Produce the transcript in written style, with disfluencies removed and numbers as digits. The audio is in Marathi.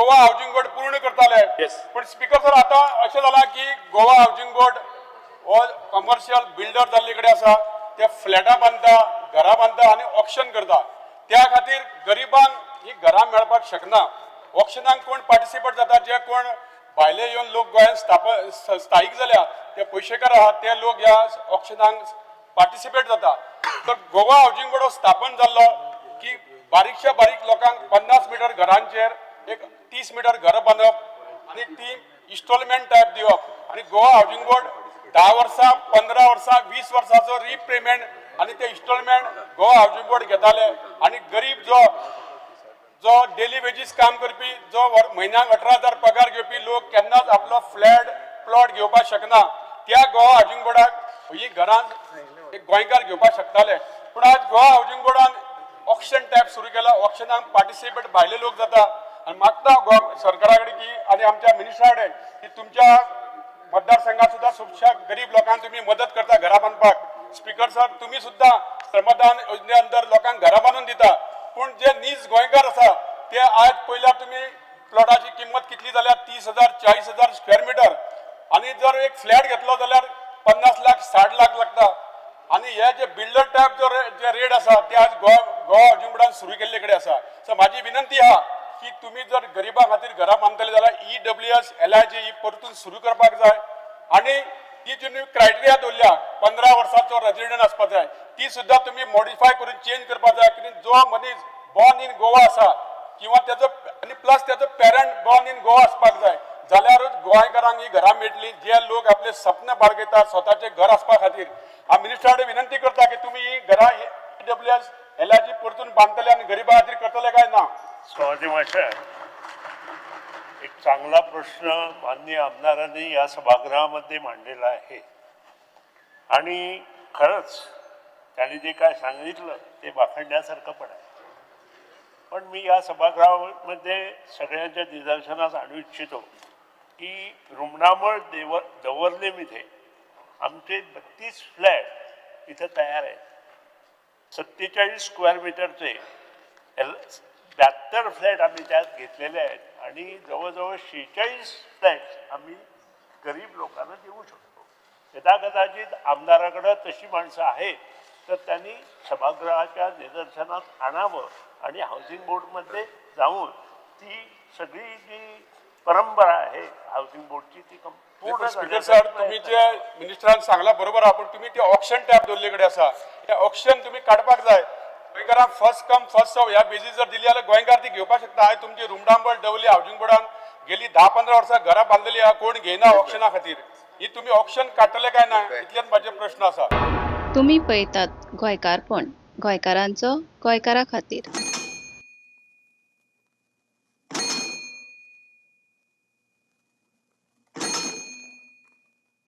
गोवा हाऊसिंग बोर्ड पूर्ण करताले पण स्पीकर सर आता अशें जाला की गोवा हाऊसिंग बोर्ड हो कमर्शियल बिल्डर जाल्ले कडेन आसा ते फ्लॅटां बांदता घरां बांदता आनी ऑक्शन करता त्या खातीर गरिबांक ही घरां मेळपाक शकना ऑक्शनाक कोण पार्टिसिपेट जाता जे कोण भायले येवन लोक गोंयांत स्थायीक जाल्या ते पयशेकार आहात ते लोक ह्या ऑक्शनाक पार्टिसिपेट जाता तर गोवा हाऊसिंग बोर्ड स्थापन जाल्लो की बारीकशा बारीक लोकांक 50 मीटर घरांचेर एक 30 मीटर घर बांदप आणि ती इन्स्टॉलमेंट टायप दिवप आणि गोवा हाऊसिंग बोर्ड 10 वर्सां 15 वर्सां 20 वर्सांचो रिपेमेंट आणि ते इन्स्टॉलमेंट गोवा हाऊसिंग बोर्ड घेताले आणि गरीब जो डेली वेजीस काम करपी जो म्हयन्याक 18,000 पगार घेवपी लोक केन्नाच आपलो फ्लॅट प्लॉट घेवपाक शकना त्या गोवा हाऊसिंग बोर्डाक ही घरां एक गोंयकार घेवपाक शकताले पूण आज गोवा हाऊसिंग बोर्डान ऑक्शन टायप सुरू केला ऑक्शनाक पार्टिसिपेट भायले लोक जाता आणि मागता सरकारा कडेन की आणि आमच्या मिनिस्टरा कडेन की तुमच्या मतदारसंघात सुद्धा खुबशा गरीब लोकांक तुम्ही मदत करता घरा बांधपाक स्पीकर सर तुम्ही सुद्धा श्रमदान योजने अंदर लोकांक घरा बांधून दिता पण जे नीज गोंयकार आसा ते आज पयल्या तुम्ही प्लॉटाची किंमत कितली जाल्यार 30,000 40,000 स्क्वेअर मीटर आणि जर एक फ्लॅट घेतलो जाल्यार 50 लाख 60 लाख लागता आणि हे जे बिल्डर टायप जे रेट आसा ते आज गोवा हाऊसिंग बोर्डान सुरू केल्ले कडेन आसा सो माझी विनंती आहा की तुम्ही जर गरिबां खातीर घरां बांदतले जाल्यार EWS LIG ही परतून सुरू करपाक जाय आणि ती जी क्रायटेरिया दवरल्या 15 वर्सांचो रेजिडेंट आसपाक जाय ती सुद्धा तुम्ही मॉडिफाय करून चेंज करपाक जाय कित्याक जो मनीस बॉर्न इन गोवा आसा किंवा त्याचो आणि प्लस त्याचो पेरंट बॉर्न इन गोवा आसपाक जाय जाल्यारूच गोंयकारांक ही घरां मेळटली जे लोक आपले सपन बाळगयतात स्वताचे घर आसपा खातीर हांव मिनिस्टरा कडेन विनंती करता की तुम्ही ही घरां EWS LIG परतून बांदतले आणि गरिबां खातीर करतले काय ना स्वाती मास्टर एक चांगला प्रश्न माननीय आमदारांनी या सभागृहामध्ये मांडलेला आहे आणि खरंच त्यांनी जे काय सांगितलं ते वाखणण्यासारखं पण आहे पण मी या सभागृहामध्ये सगळ्यांच्या निदर्शनास आणू इच्छितो की रुमणामळ दवर्लेमध्ये आमचे 32 फ्लॅट इथं तयार आहेत 47 स्क्वेअर मीटरचे 72 फ्लॅट आम्ही त्यात घेतलेले आहेत आणि जवळजवळ 46 फ्लॅट आम्ही गरीब लोकांना देऊ शकतो कदाचित आमदाराकडं तशी माणसं आहेत तर त्यांनी सभागृहाच्या निदर्शनात आणावं आणि हाऊसिंग बोर्डमध्ये जाऊन ती सगळी जी परंपरा आहे हाऊसिंग बोर्डची ती स्पीकर सर तुम्ही जे मिनिस्टरान सांगला बरोबर आपण तुम्ही ते ऑक्शन टॅप दवरले कडेन आसा हे ऑक्शन तुम्ही काडपाक जाय गोंयकारांक फर्स्ट कम फर्स्ट सर्व ह्या बेजीस जर दिली जाल्यार गोंयकार ती घेवपाक शकता आयज तुमची रुमडांबळ दवरली हाऊसिंग बोर्डान गेली 10-15 वर्सां घरां बांदलेली आहा कोण घेयना ऑक्शना खातीर ही तुम्ही ऑक्शन काडटले काय ना इतल्यान म्हाजे प्रश्न आसा तुम्ही पळयतात गोंयकारपण गोंयकारांचो गोंयकारा खातीर